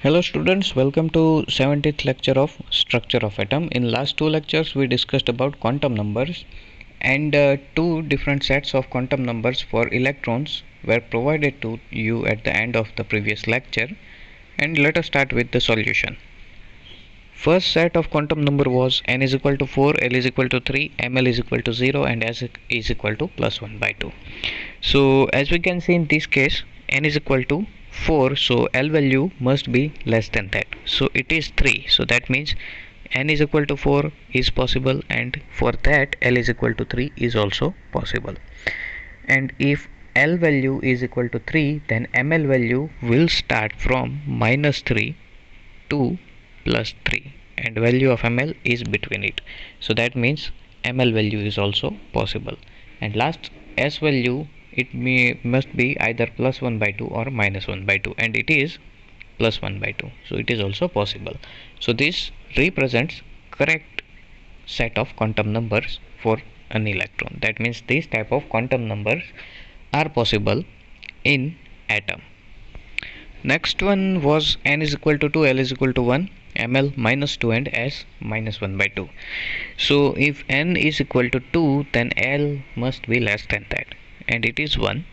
Hello students, welcome to 70th lecture of structure of atom. In last two lectures we discussed about quantum numbers and two different sets of quantum numbers for electrons were provided to you at the end of the previous lecture, and let us start with the solution. First set of quantum number was n is equal to 4, l is equal to 3, ml is equal to 0 and s is equal to plus 1 by 2. So as we can see in this case, n is equal to 4, so l value must be less than that. So it is 3, so that means n is equal to 4 is possible, and for that l is equal to 3 is also possible. And if l value is equal to 3, then ml value will start from minus 3 to plus 3, and value of ml is between it, so that means ml value is also possible. And last, s value, it must be either plus 1 by 2 or minus 1 by 2, and it is plus 1 by 2, so it is also possible. So this represents correct set of quantum numbers for an electron. That means this type of quantum numbers are possible in atom. Next one was n is equal to 2, l is equal to 1, ml minus 2 and s minus 1 by 2. So if n is equal to 2, then l must be less than that, and it is 1,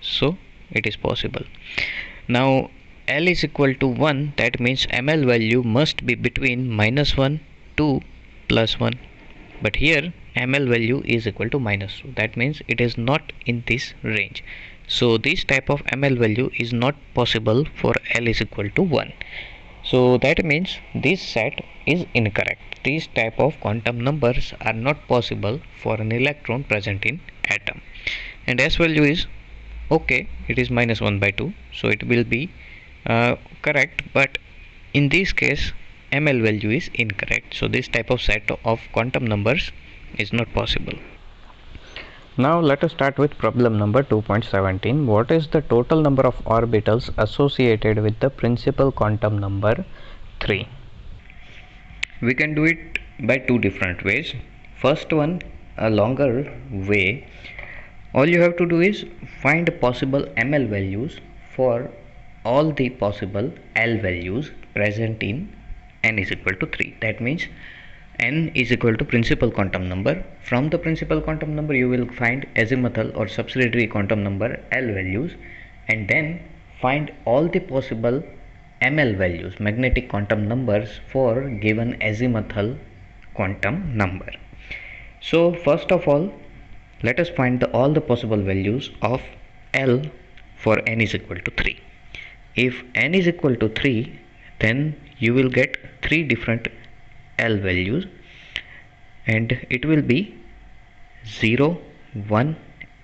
so it is possible. Now l is equal to 1, that means ml value must be between minus 1 to plus 1, but here ml value is equal to minus 2, that means it is not in this range. So this type of ml value is not possible for l is equal to 1. So that means this set is incorrect. These type of quantum numbers are not possible for an electron present in atom. And s value is okay, it is minus 1 by 2, so it will be correct, but in this case ml value is incorrect, so this type of set of quantum numbers is not possible. Now let us start with problem number 2.17. What is the total number of orbitals associated with the principal quantum number 3? We can do it by two different ways. First one, a longer way. All you have to do is find possible ml values for all the possible l values present in n is equal to 3. That means n is equal to principal quantum number. From the principal quantum number you will find azimuthal or subsidiary quantum number l values, and then find all the possible ml values, magnetic quantum numbers, for given azimuthal quantum number. So first of all, let us find all the possible values of l for n is equal to 3. If n is equal to 3, then you will get three different l values, and it will be 0, 1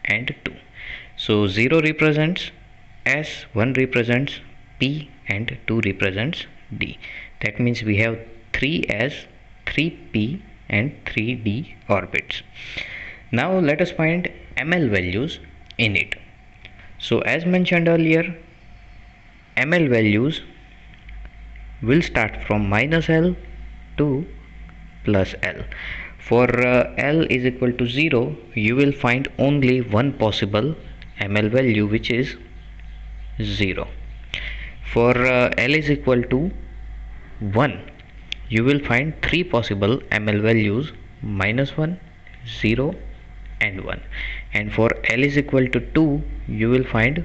and 2. So 0 represents s, 1 represents p and 2 represents d. That means we have 3s, 3p and 3d orbits. Now let us find ml values in it. So as mentioned earlier, ml values will start from minus l to plus l. For l is equal to 0, you will find only one possible ml value, which is 0. For l is equal to 1, you will find three possible ml values: minus 1, 0 and 1. And for l is equal to 2, you will find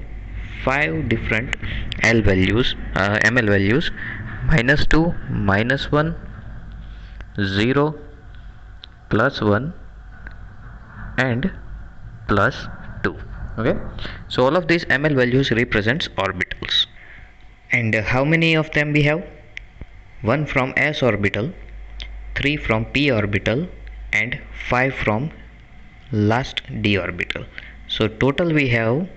five different l values, ml values: minus 2, minus 1, 0, plus 1 and plus 2. Okay, so all of these ml values represents orbitals. And how many of them we have? 1 from s orbital, 3 from p orbital and 5 from last d orbital. So total we have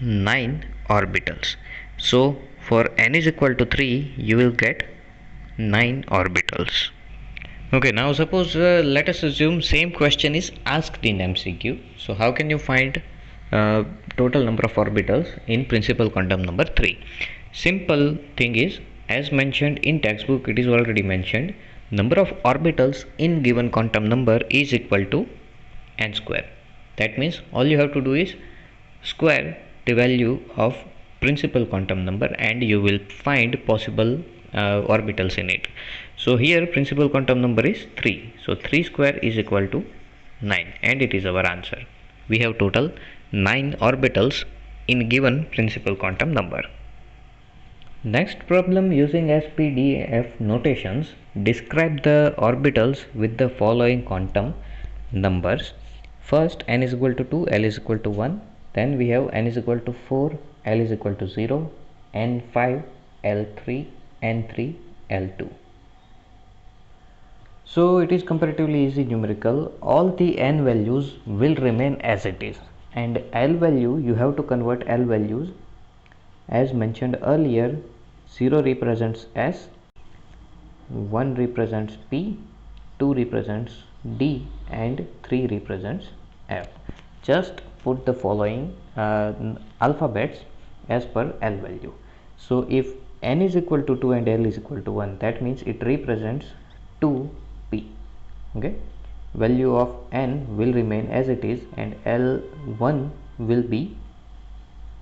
9 orbitals. So for n is equal to 3, you will get 9 orbitals. Okay, now suppose let us assume same question is asked in MCQ. So how can you find total number of orbitals in principal quantum number 3? Simple thing is, as mentioned in textbook, it is already mentioned, number of orbitals in given quantum number is equal to n square. That means all you have to do is square the value of principal quantum number and you will find possible orbitals in it. So here principal quantum number is 3. So 3 square is equal to 9 and it is our answer. We have total 9 orbitals in given principal quantum number. Next problem, using SPDF notations, describe the orbitals with the following quantum numbers. First, n is equal to 2, L is equal to 1. Then we have n is equal to 4, L is equal to 0, n5, L3, n3, L2. So it is comparatively easy numerical. All the n values will remain as it is, and L value, you have to convert L values as mentioned earlier. 0 represents S, 1 represents P, 2 represents D, and 3 represents F. Just put the following alphabets as per L value. So if n is equal to 2 and L is equal to 1, that means it represents 2P. Okay, value of n will remain as it is and L1 will be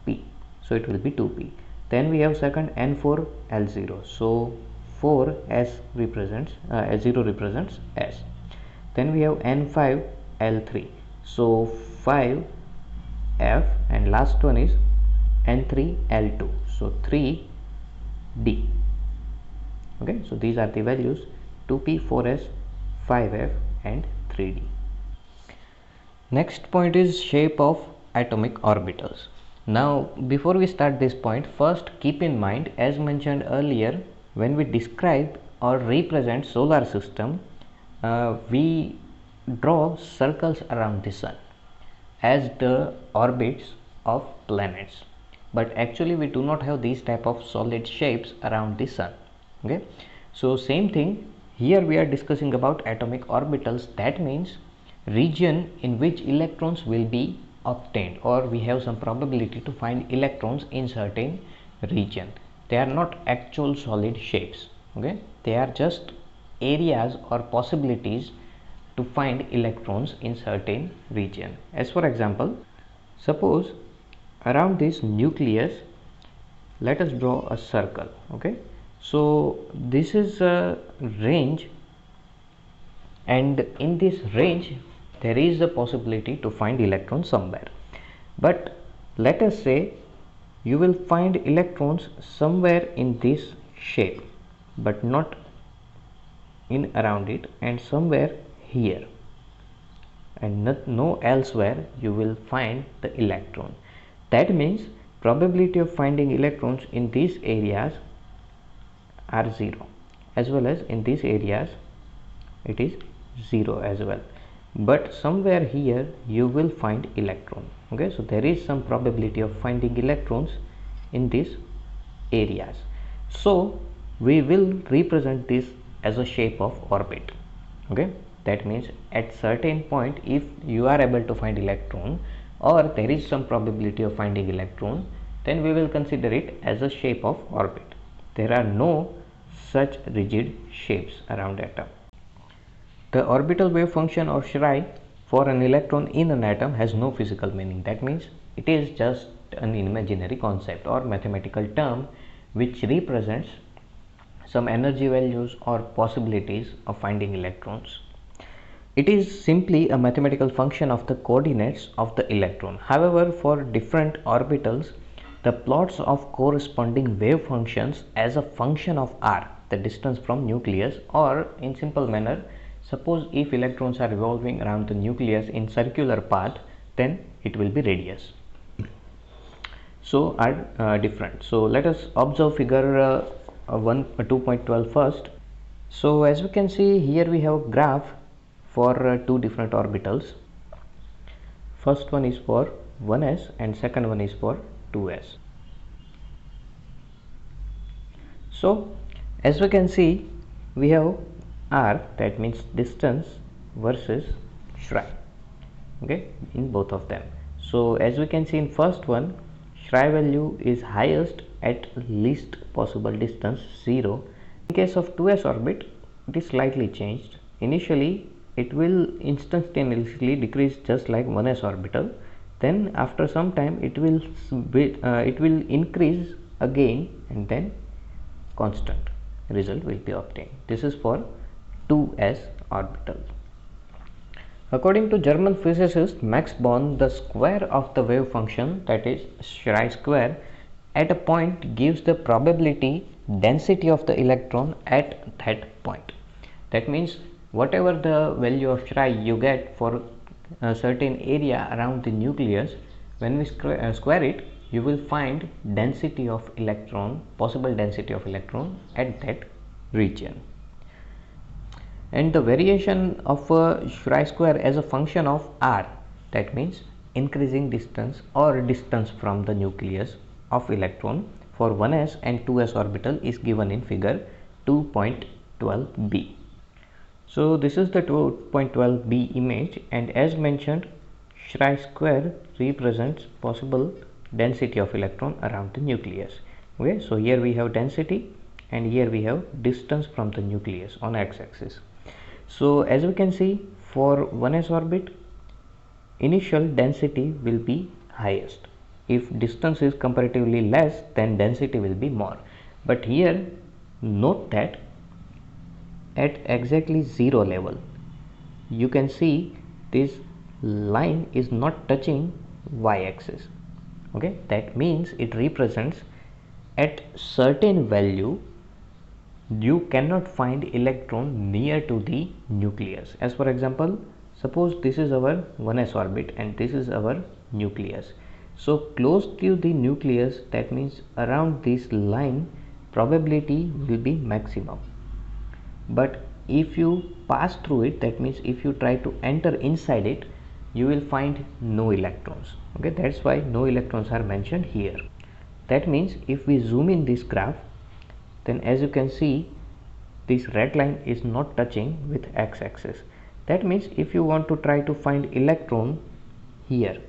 P, so it will be 2P. Then we have second n4 L0, so 4 S represents S0 represents S. Then we have n5 L3, so 5 F, and last one is n3 L2, so 3 D. Okay, so these are the values 2P, 4S, 5F and 3D. Next point is shape of atomic orbitals. Now before we start this point, first keep in mind, as mentioned earlier, when we describe or represent solar system, we draw circles around the sun as the orbits of planets, but actually we do not have these type of solid shapes around the sun. Okay, so same thing here, we are discussing about atomic orbitals. That means region in which electrons will be obtained, or we have some probability to find electrons in certain region. They are not actual solid shapes. Okay, they are just areas or possibilities to find electrons in certain region. As for example, suppose around this nucleus, let us draw a circle. Okay, so this is a range, and in this range there is a possibility to find electrons somewhere. But let us say you will find electrons somewhere in this shape, but not in around it, and somewhere here, and no elsewhere you will find the electron. That means probability of finding electrons in these areas are 0, as well as in these areas it is 0 as well, but somewhere here you will find electron. Okay, so there is some probability of finding electrons in these areas, so we will represent this as a shape of orbit. Okay, that means at certain point, if you are able to find electron or there is some probability of finding electron, then we will consider it as a shape of orbit. There are no such rigid shapes around atom. The orbital wave function or SRI for an electron in an atom has no physical meaning. That means it is just an imaginary concept or mathematical term which represents some energy values or possibilities of finding electrons. It is simply a mathematical function of the coordinates of the electron. However, for different orbitals, the plots of corresponding wave functions as a function of r, the distance from nucleus, or in simple manner, suppose if electrons are revolving around the nucleus in circular path, then it will be radius. So are different. So let us observe figure 2.12 first. So as we can see here, we have a graph for two different orbitals. First one is for 1s and second one is for 2s. So as we can see, we have r, that means distance, versus SRI, okay, in both of them. So as we can see in first one, SRI value is highest at least possible distance 0. In case of 2s orbit, it is slightly changed. Initially it will instantaneously decrease just like 1s orbital, then after some time it will increase again, and then constant result will be obtained. This is for 2s orbital. According to German physicist Max Born, the square of the wave function, that is Schrei square, at a point gives the probability density of the electron at that point. That means whatever the value of Schrei you get for a certain area around the nucleus, when we square it, you will find density of electron, possible density of electron at that region. And the variation of a Schrei square as a function of r, that means increasing distance or distance from the nucleus of electron for 1s and 2s orbital, is given in figure 2.12b. So this is the 2.12b image, and as mentioned, Schrei square represents possible density of electron around the nucleus. Okay, so here we have density and here we have distance from the nucleus on x-axis. So as we can see, for 1s orbit, initial density will be highest. If distance is comparatively less, then density will be more. But here note that at exactly 0 level, you can see this line is not touching y-axis. Okay, that means it represents at certain value you cannot find electron near to the nucleus. As for example, suppose this is our 1s orbit and this is our nucleus. So close to the nucleus, that means around this line, probability will be maximum. But if you pass through it, that means if you try to enter inside it, you will find no electrons. Okay, that's why no electrons are mentioned here. That means if we zoom in this graph, then as you can see, this red line is not touching with x-axis. That means if you want to try to find electron here,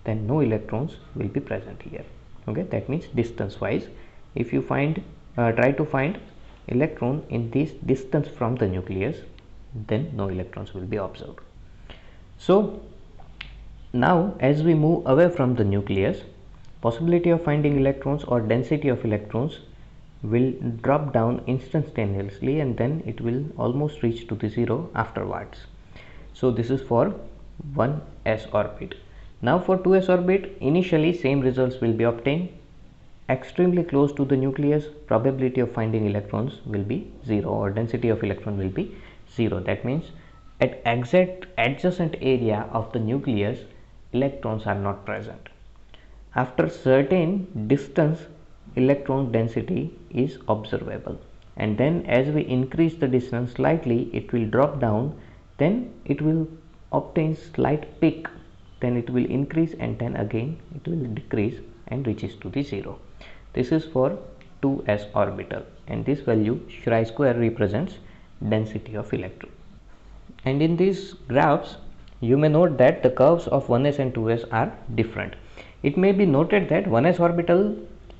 then no electrons will be present here. Okay, that means distance wise, if you try to find electron in this distance from the nucleus, then no electrons will be observed. So now as we move away from the nucleus, possibility of finding electrons or density of electrons will drop down instantaneously, and then it will almost reach to the zero afterwards. So this is for 1s orbit. Now for 2s orbit, initially same results will be obtained. Extremely close to the nucleus, probability of finding electrons will be 0, or density of electron will be 0. That means at exact adjacent area of the nucleus, electrons are not present. After certain distance, electron density is observable, and then as we increase the distance slightly, it will drop down, then it will obtain slight peak, then it will increase, and then again it will decrease and reaches to the 0. This is for 2s orbital, and this value Schrei square represents density of electron. And in these graphs, you may note that the curves of 1s and 2s are different. It may be noted that 1s orbital,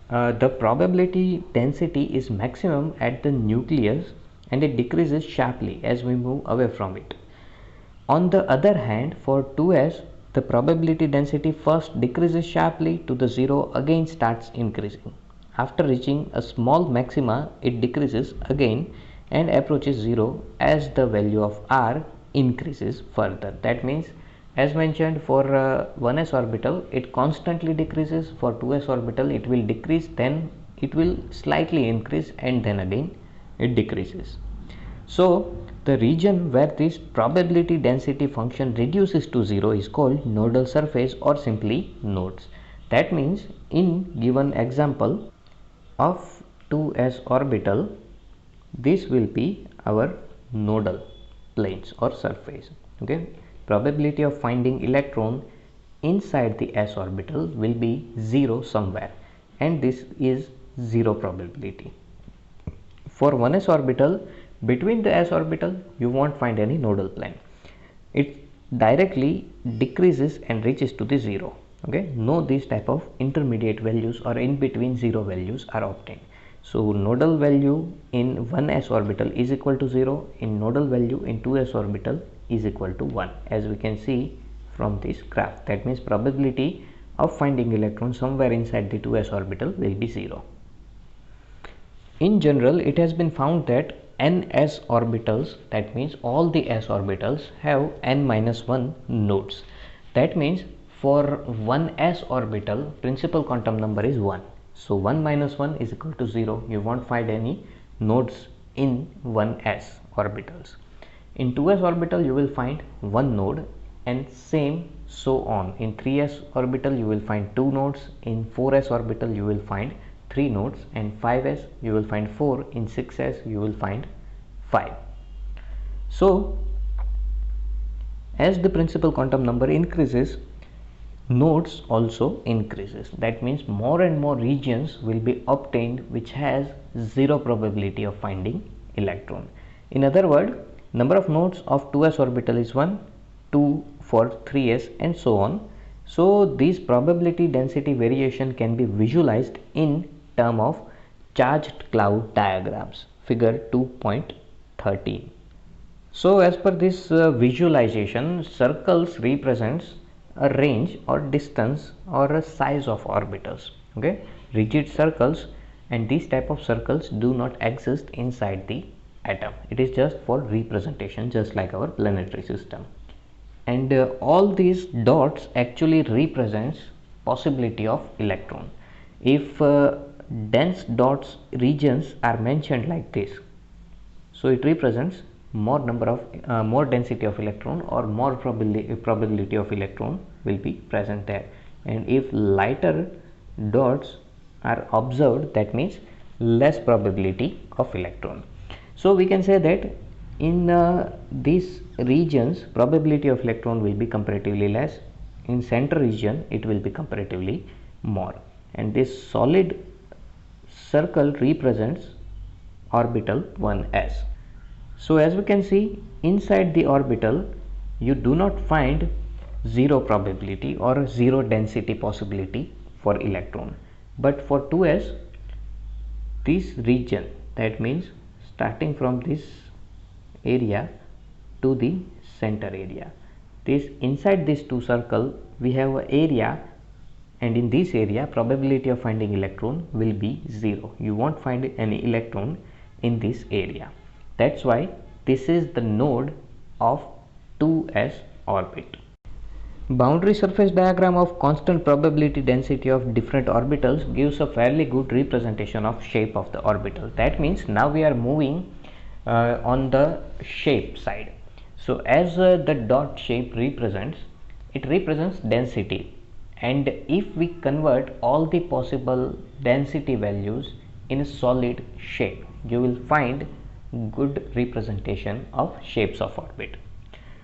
the probability density is maximum at the nucleus, and it decreases sharply as we move away from it. On the other hand, for 2s, the probability density first decreases sharply to the 0, again starts increasing. After reaching a small maxima, it decreases again and approaches 0 as the value of r increases further. That means, as mentioned, for 1s orbital it constantly decreases, for 2s orbital it will decrease, then it will slightly increase, and then again it decreases. So the region where this probability density function reduces to 0 is called nodal surface, or simply nodes. That means in given example of 2s orbital, this will be our nodal planes or surface. Okay, probability of finding electron inside the s orbital will be 0 somewhere, and this is 0 probability. For 1s orbital, between the s orbital you won't find any nodal plane. It directly decreases and reaches to the 0. Okay, no these type of intermediate values or in between 0 values are obtained. So nodal value in 1s orbital is equal to 0, in nodal value in 2s orbital is equal to 1, as we can see from this graph. That means probability of finding electron somewhere inside the 2s orbital will be 0. In general, it has been found that ns orbitals, that means all the s orbitals, have n-1 nodes. That means for one s orbital, principal quantum number is 1. So 1 minus 1 is equal to 0. You won't find any nodes in 1s orbitals. In 2s orbital you will find one node, and same so on. In 3s orbital you will find two nodes, in 4s orbital you will find 3 nodes, and 5s you will find 4, in 6s you will find 5. So as the principal quantum number increases, nodes also increases. That means more and more regions will be obtained which has 0 probability of finding electron. In other words, number of nodes of 2s orbital is 1, 2 for 3s, and so on. So this probability density variation can be visualized in term of charged cloud diagrams, figure 2.13. So as per this visualization, circles represents a range or distance or a size of orbitals. Okay, rigid circles, and these type of circles do not exist inside the atom. It is just for representation, just like our planetary system. And all these dots actually represents possibility of electron. If dense dots regions are mentioned like this, so it represents more number of more density of electron, or more probability of electron will be present there. And if lighter dots are observed, that means less probability of electron. So we can say that in these regions probability of electron will be comparatively less. In center region it will be comparatively more. And this solid circle represents orbital 1s. So as we can see, inside the orbital you do not find 0 probability or 0 density possibility for electron, but for 2s, this region, that means starting from this area to the center area, this inside this two circle we have an area, and in this area probability of finding electron will be 0. You won't find any electron in this area. That's why this is the node of 2s orbit. Boundary surface diagram of constant probability density of different orbitals gives a fairly good representation of shape of the orbital. That means now we are moving on the shape side. So as the dot shape represents, it represents density, and if we convert all the possible density values in a solid shape, you will find good representation of shapes of orbit.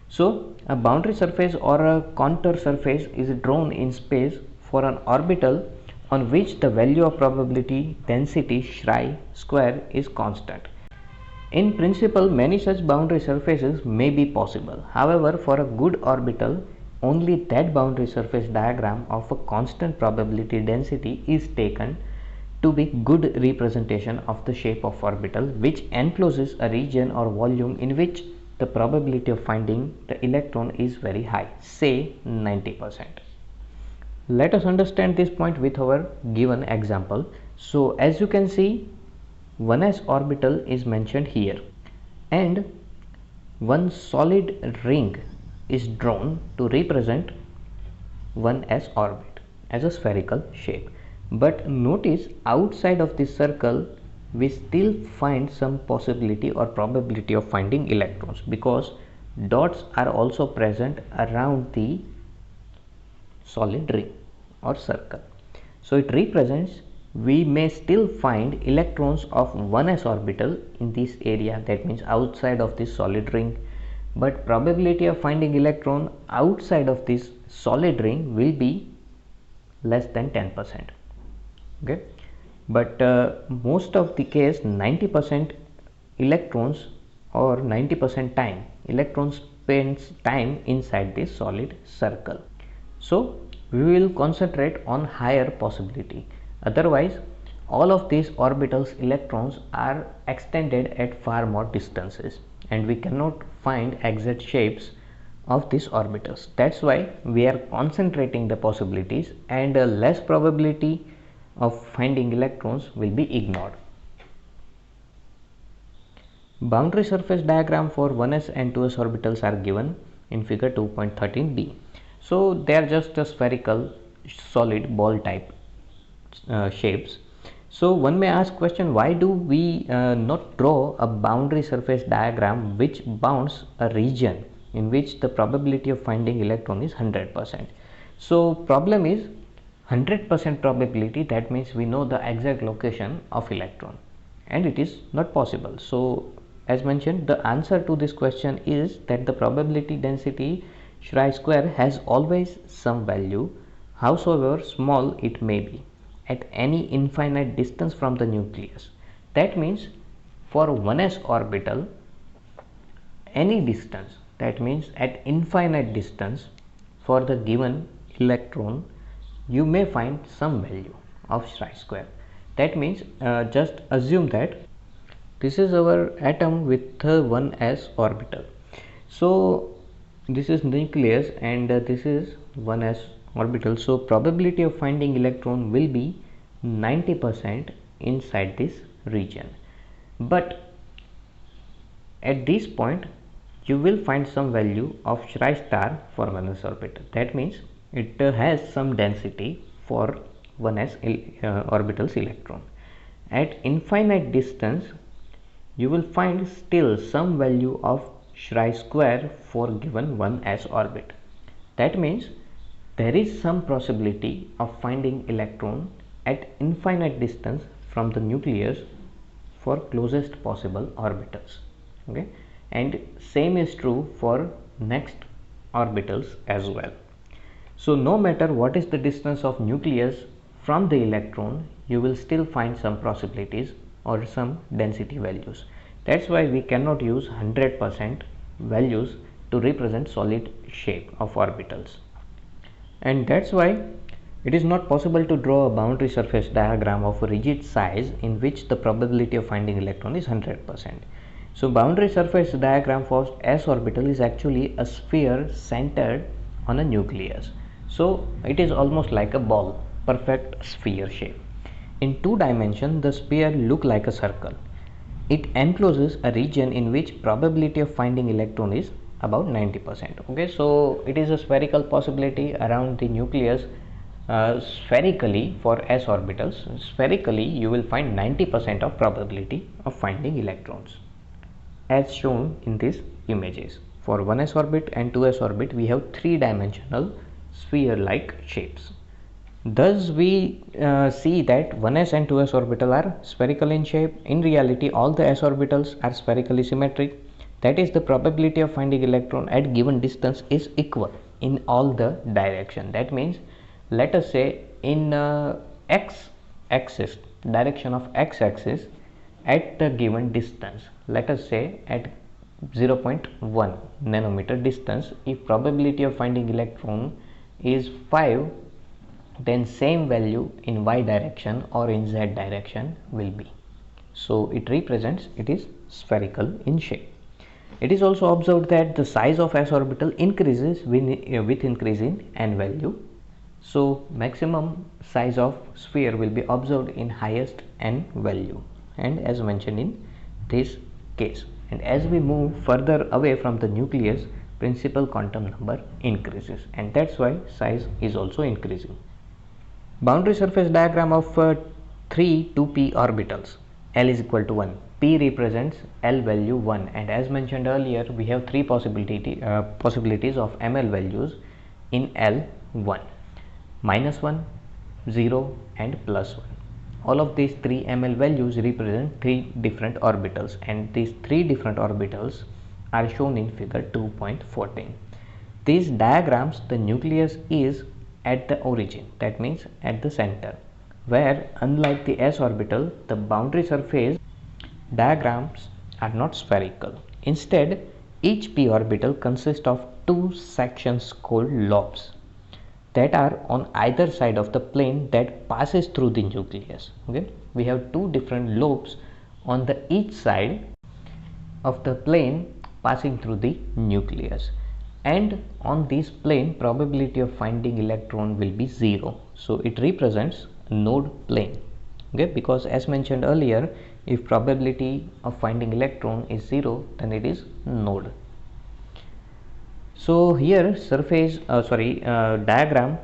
So a boundary surface or a contour surface is drawn in space for an orbital on which the value of probability density Schrey square is constant. In principle, many such boundary surfaces may be possible. However, for a good orbital, only that boundary surface diagram of a constant probability density is taken to be good representation of the shape of orbital, which encloses a region or volume in which the probability of finding the electron is very high, say 90%. Let us understand this point with our given example. So as you can see, 1s orbital is mentioned here, and one solid ring is drawn to represent 1s orbit as a spherical shape. But notice outside of this circle we still find some possibility or probability of finding electrons, because dots are also present around the solid ring or circle. So it represents we may still find electrons of 1s orbital in this area, that means outside of this solid ring, but probability of finding electron outside of this solid ring will be less than 10%. Okay, but most of the case 90% electrons or 90% time electrons spends time inside this solid circle. So we will concentrate on higher possibility. Otherwise all of these orbitals electrons are extended at far more distances, and we cannot find exact shapes of these orbitals. That's why we are concentrating the possibilities, and a less probability of finding electrons will be ignored. Boundary surface diagram for 1s and 2s orbitals are given in figure 2.13b. So they are just a spherical solid ball type shapes. So one may ask question, why do we not draw a boundary surface diagram which bounds a region in which the probability of finding electron is 100%. So problem is 100% probability, that means we know the exact location of electron, and it is not possible. So as mentioned, the answer to this question is that the probability density Schrei square has always some value, howsoever small it may be, at any infinite distance from the nucleus. That means for 1s orbital, any distance, that means at infinite distance for the given electron, you may find some value of Schrei square. That means just assume that this is our atom with 1s orbital. So this is nucleus and this is 1s orbital. So probability of finding electron will be 90% inside this region. But at this point you will find some value of Schrei star for 1s orbital. That means it has some density for 1s orbital's electron. At infinite distance you will find still some value of Schrei square for given 1s orbit. That means there is some possibility of finding electron at infinite distance from the nucleus for closest possible orbitals. Okay, and same is true for next orbitals as well. So no matter what is the distance of nucleus from the electron, you will still find some possibilities or some density values. That's why we cannot use 100% values to represent solid shape of orbitals. And that's why it is not possible to draw a boundary surface diagram of a rigid size in which the probability of finding electron is 100%. So boundary surface diagram for s orbital is actually a sphere centered on a nucleus. So it is almost like a ball, perfect sphere shape. In 2 dimensions, the sphere looks like a circle. It encloses a region in which probability of finding electron is about 90%. Okay, so it is a spherical possibility around the nucleus. Spherically for s orbitals, spherically you will find 90% of probability of finding electrons, as shown in these images. For 1s orbit and 2s orbit, we have 3-dimensional sphere-like shapes. Thus we see that 1s and 2s orbital are spherical in shape. In reality, all the s orbitals are spherically symmetric. That is, the probability of finding electron at given distance is equal in all the direction. That means, let us say in x axis, direction of x axis, at the given distance, let us say at 0.1 nanometer distance, if probability of finding electron is 5, then same value in y direction or in z direction will be. So it represents, it is spherical in shape. It is also observed that the size of s orbital increases with increase in n value. So maximum size of sphere will be observed in highest n value, and as mentioned in this case. And as we move further away from the nucleus, principal quantum number increases, and that's why size is also increasing. Boundary surface diagram of 3 2p orbitals. L is equal to 1. P represents L value 1, and as mentioned earlier, we have 3 possibilities of ML values in L1: -1, 0 and +1. All of these 3 ML values represent 3 different orbitals, and these 3 different orbitals are shown in figure 2.14. These diagrams, the nucleus is at the origin, that means at the center, where unlike the s orbital, the boundary surface diagrams are not spherical. Instead, each p orbital consists of 2 sections called lobes that are on either side of the plane that passes through the nucleus. Okay, we have 2 different lobes on each side of the plane passing through the nucleus. and on this plane probability of finding electron will be 0. So it represents node plane. Okay, because as mentioned earlier, if probability of finding electron is 0, then it is node. So here diagram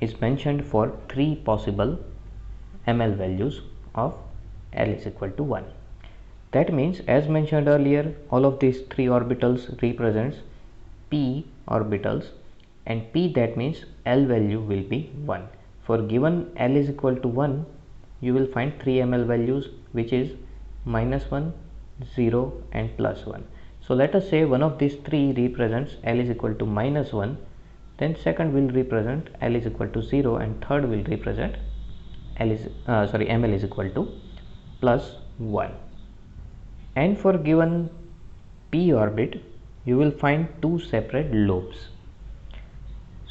is mentioned for 3 possible ml values of L is equal to 1. That means, as mentioned earlier, all of these 3 orbitals represents p orbitals, and p, that means L value will be 1. For given L is equal to 1, you will find 3 ml values, which is -1, 0 and +1. So let us say one of these 3 represents L is equal to -1, then second will represent L is equal to 0, and third will represent ml is equal to +1. And for given p orbit, you will find 2 separate lobes.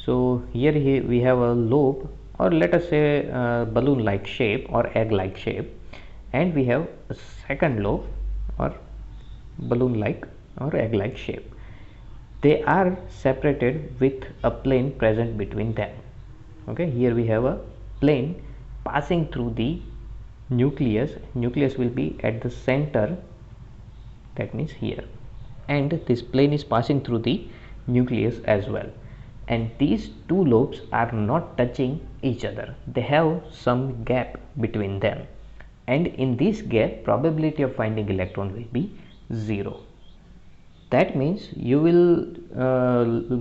So here we have a lobe, or let us say balloon like shape or egg like shape, and we have a second lobe or balloon like or egg like shape. They are separated with a plane present between them. Okay, here we have a plane passing through the nucleus. Nucleus will be at the center, that means here, and this plane is passing through the nucleus as well, and these two lobes are not touching each other. They have some gap between them, and in this gap probability of finding electron will be 0. That means you will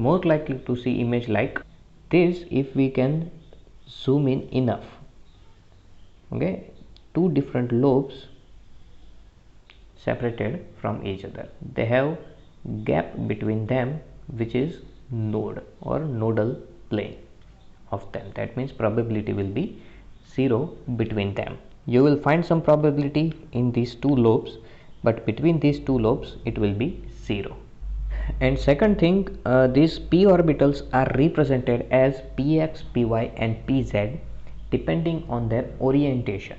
more likely to see image like this if we can zoom in enough. Okay, two different lobes separated from each other, they have gap between them, which is node or nodal plane of them. That means probability will be 0 between them. You will find some probability in these two lobes, but between these two lobes it will be 0. And second thing, these p orbitals are represented as px, py and pz depending on their orientation.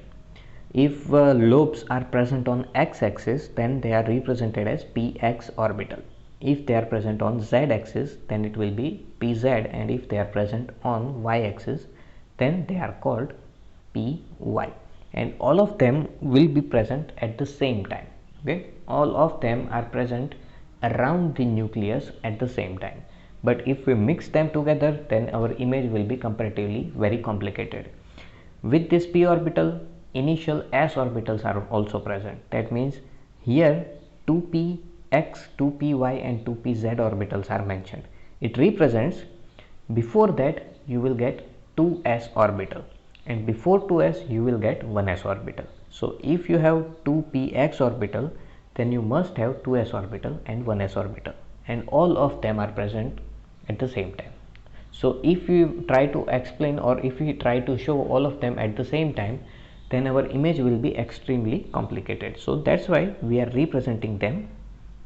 If lobes are present on x-axis, then they are represented as px orbital. If they are present on z-axis, then it will be pz, and if they are present on y-axis, then they are called py. And all of them will be present at the same time. Okay, all of them are present around the nucleus at the same time. But if we mix them together, then our image will be comparatively very complicated. With this p orbital, initial s orbitals are also present. That means here 2px, 2py and 2pz orbitals are mentioned. It represents, before that you will get 2s orbital, and before 2s you will get 1s orbital. So if you have 2px orbital, then you must have 2s orbital and 1s orbital, and all of them are present at the same time. So if you try to explain, or if we try to show all of them at the same time, then our image will be extremely complicated. So that's why we are representing them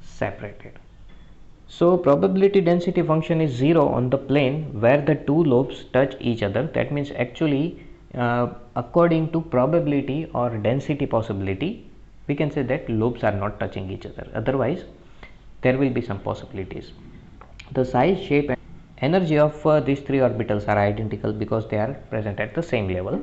separated. So probability density function is 0 on the plane where the two lobes touch each other. That means actually according to probability or density possibility, we can say that lobes are not touching each other. Otherwise there will be some possibilities. The size, shape and energy of these three orbitals are identical because they are present at the same level.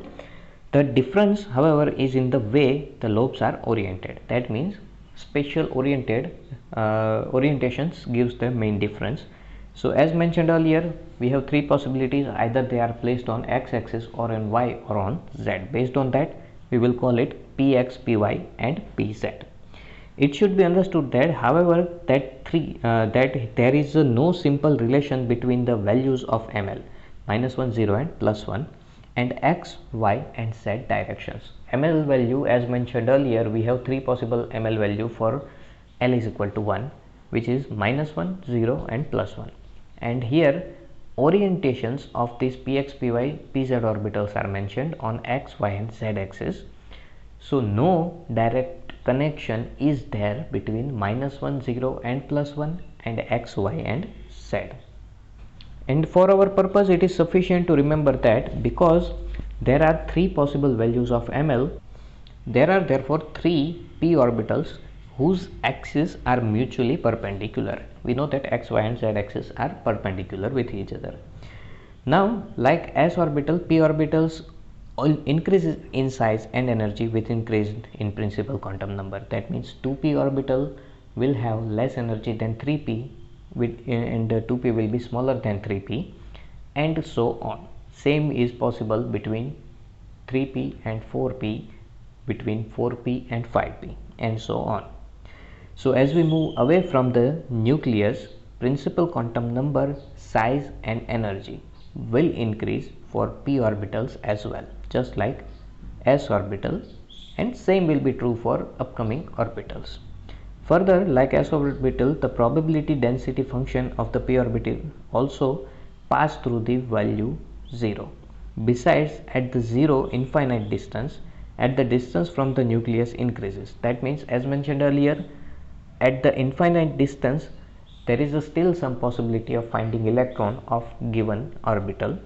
The difference, however, is in the way the lobes are oriented. That means spatial oriented orientations gives the main difference. So as mentioned earlier, we have three possibilities: either they are placed on x-axis or on y or on z. Based on that, we will call it px, py and pz. It should be understood that, however, that there is no simple relation between the values of ml -1, 0 and +1 and x, y and z directions. Ml value, as mentioned earlier, we have three possible ml value for L is equal to 1, which is -1, 0 and +1. And here orientations of these px, py, pz orbitals are mentioned on x, y and z axis. So no direct connection is there between -1, 0 and +1 and x, y and z. And for our purpose, it is sufficient to remember that because there are three possible values of ml, there are therefore three p orbitals whose axes are mutually perpendicular. We know that x, y and z axes are perpendicular with each other. Now, like s orbital, p orbitals all increases in size and energy with increase in principal quantum number. That means 2p orbital will have less energy than 3p and 2p will be smaller than 3p, and so on. Same is possible between 3p and 4p, between 4p and 5p, and so on. So as we move away from the nucleus, principal quantum number, size and energy will increase for p orbitals as well, just like s orbital, and same will be true for upcoming orbitals. Further, like s orbital, the probability density function of the p orbital also pass through the value 0. Besides, at the 0 infinite distance, at the distance from the nucleus increases. That means, as mentioned earlier, at the infinite distance there is still some possibility of finding electron of given orbital.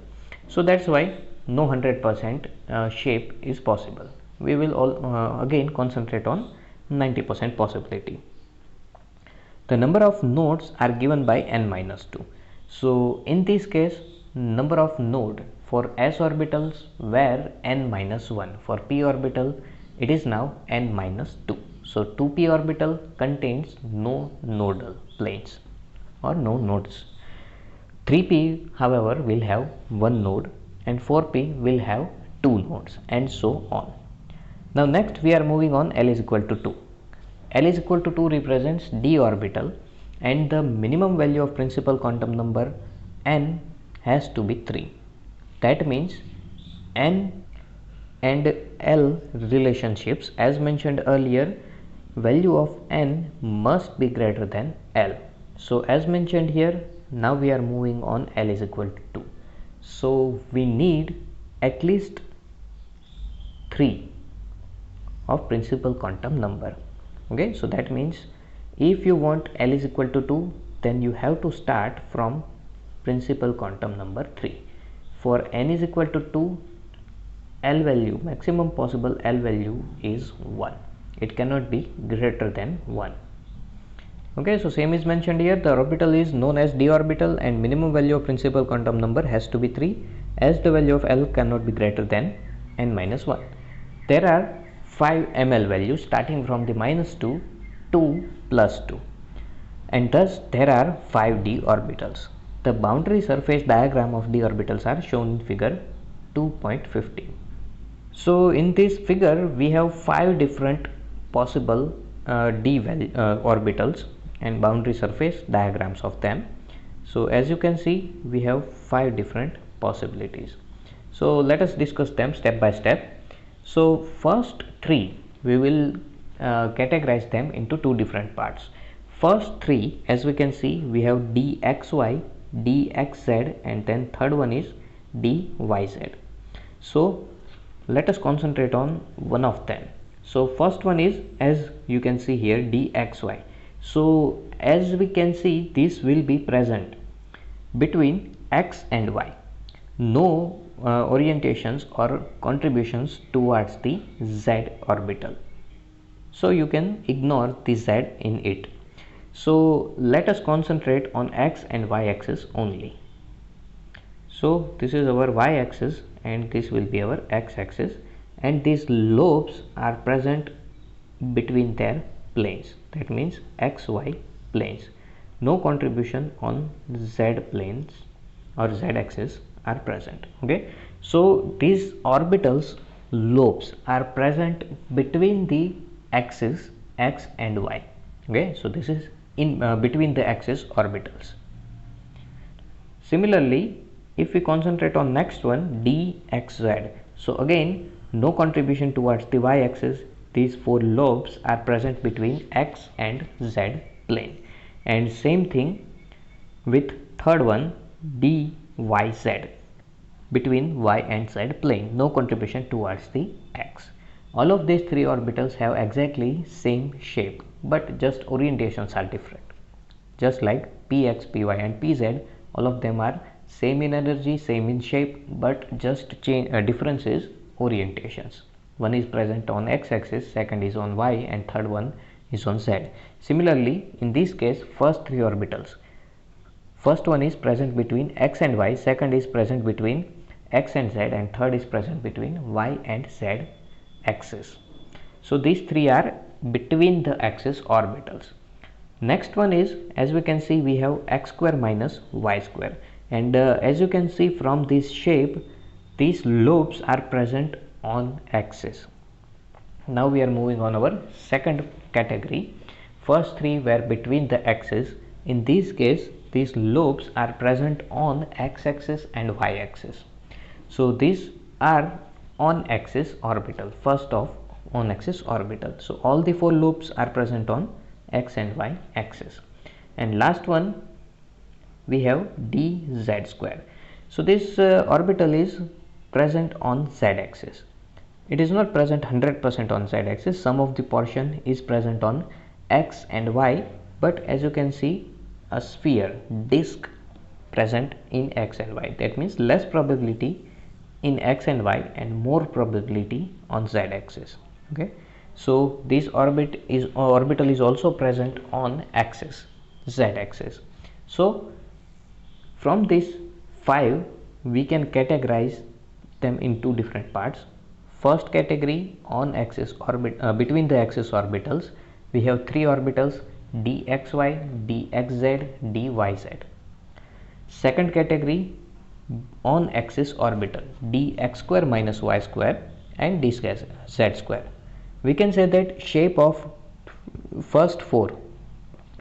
So that's why no 100% shape is possible. We will again concentrate on 90% possibility. The number of nodes are given by n minus 2. So in this case, number of node for s orbitals were n minus 1. For p orbital it is now n minus 2. So 2p orbital contains no nodal planes or no nodes. 3p however will have one node and 4p will have two nodes, and so on. Now next we are moving on L is equal to 2. L is equal to 2 represents d orbital, and the minimum value of principal quantum number n has to be 3. That means n and L relationships, as mentioned earlier, value of n must be greater than L. So as mentioned here, now we are moving on L is equal to 2. So we need at least 3 of principal quantum number. Okay, so that means if you want L is equal to 2, then you have to start from principal quantum number 3. For n is equal to 2, L value, maximum possible L value is 1. It cannot be greater than 1. Okay, so same is mentioned here. The orbital is known as d orbital, and minimum value of principal quantum number has to be 3, as the value of L cannot be greater than n minus 1. There are 5 ml values starting from the minus 2 to plus 2, and thus there are 5 d orbitals. The boundary surface diagram of d orbitals are shown in figure 2.15. So in this figure we have 5 different possible orbitals and boundary surface diagrams of them. So as you can see, we have 5 different possibilities. So let us discuss them step by step. So first 3 we will categorize them into 2 different parts. First 3, as we can see, we have dxy, dxz, and then third one is dyz. So let us concentrate on one of them. So first one is, as you can see here, dxy. So as we can see, this will be present between x and y. No orientations or contributions towards the z orbital. So you can ignore the z in it. So let us concentrate on x and y axis only. So this is our y axis and this will be our x axis, and these lobes are present between their planes. That means xy planes. No contribution on z planes or z axis are present. Okay, so these orbitals lobes are present between the axis x and y. Okay, so this is in between the axis orbitals. Similarly, if we concentrate on next one, dxz, so again no contribution towards the y axis. These 4 lobes are present between x and z plane, and same thing with third one, dyz, between y and z plane, no contribution towards the x. All of these 3 orbitals have exactly same shape, but just orientations are different. Just like px, py and pz, all of them are same in energy, same in shape, but just difference is orientations. One is present on x axis, second is on y, and third one is on Z. Similarly, in this case, first three orbitals, first one is present between x and y, second is present between x and z, and third is present between y and z axis. So these three are between the axis orbitals. Next one is, as we can see, we have x square minus y square, and as you can see from this shape, these lobes are present on axis. Now we are moving on our second category. First three were between the axis. In this case, these lobes are present on x-axis and y-axis. So these are on axis orbital, first of on axis orbital. So all the four lobes are present on x and y axis. And last one, we have dz square. So this orbital is present on z axis. It is not present 100% on z axis. Some of the portion is present on x and y, but as you can see, a sphere disk present in x and y. That means less probability in x and y and more probability on z axis. Okay, so this orbital is also present on axis, z axis. So from these five, we can categorize them in two different parts. First category, on axis between the axis orbitals, we have three orbitals, dxy, dxz, dyz. Second category, on axis orbital, dx square minus y square and dz square. We can say that shape of first four,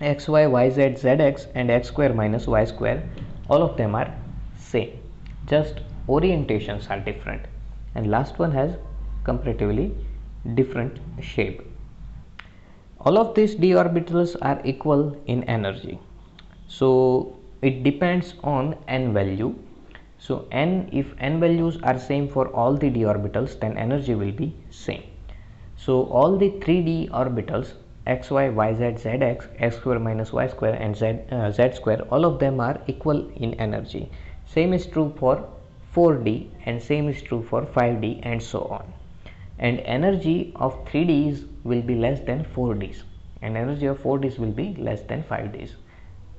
xy, yz, zx and x square minus y square, all of them are same, just orientations are different, and last one has comparatively different shape. All of these d orbitals are equal in energy, so it depends on n value. So n, if n values are same for all the d orbitals, then energy will be same. So all the 3d orbitals, xy, yz, zx, x square minus y square and z square, all of them are equal in energy. Same is true for 4d and same is true for 5d and so on. And energy of 3ds will be less than 4ds and energy of 4ds will be less than 5ds.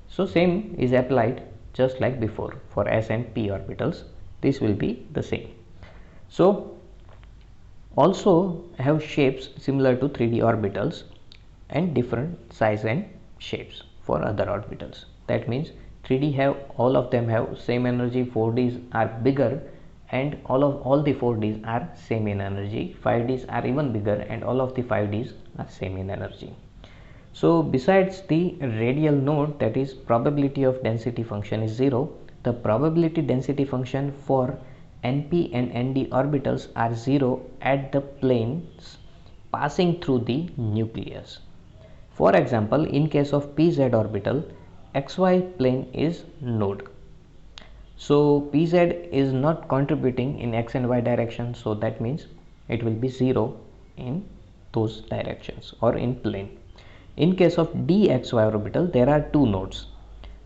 So same is applied just like before for s and p orbitals. This will be the same. So also have shapes similar to 3d orbitals and different size and shapes for other orbitals. That means 3d have, all of them have same energy, 4ds are bigger and all the 4ds are same in energy, 5ds are even bigger and all of the 5ds are same in energy. So besides the radial node, that is probability of density function is 0, the probability density function for np and nd orbitals are 0 at the planes passing through the nucleus. For example, in case of pz orbital, xy plane is node. So pz is not contributing in x and y direction, so that means it will be 0 in those directions or in plane. In case of dxy orbital, there are two nodes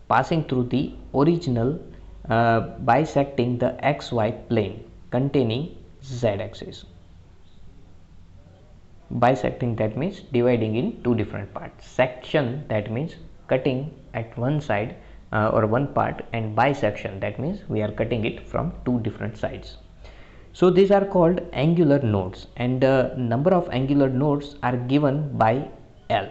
passing through the original bisecting the xy plane containing z axis. Bisecting, that means dividing in two different parts. Section, that means cutting at one side or one part, and bisection, that means we are cutting it from two different sides. So these are called angular nodes, and the number of angular nodes are given by L.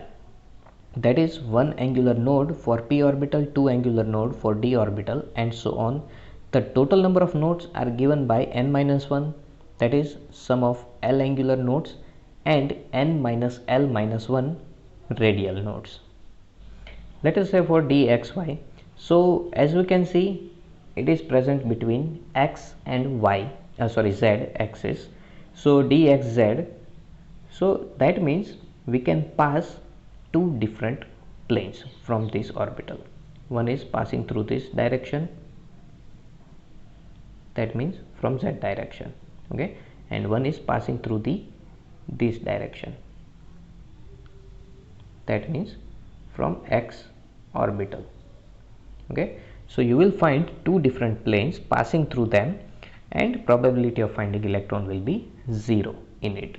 That is one angular node for p orbital, two angular node for d orbital, and so on. The total number of nodes are given by n minus 1, that is sum of L angular nodes and n minus L minus 1 radial nodes. Let us say for dxy, so as we can see, it is present between x and y, z axis. So dxz, so that means we can pass two different planes from this orbital. One is passing through this direction, that means from z direction, okay, and one is passing through this direction, that means from x orbital, okay. So you will find two different planes passing through them and probability of finding electron will be 0 in it.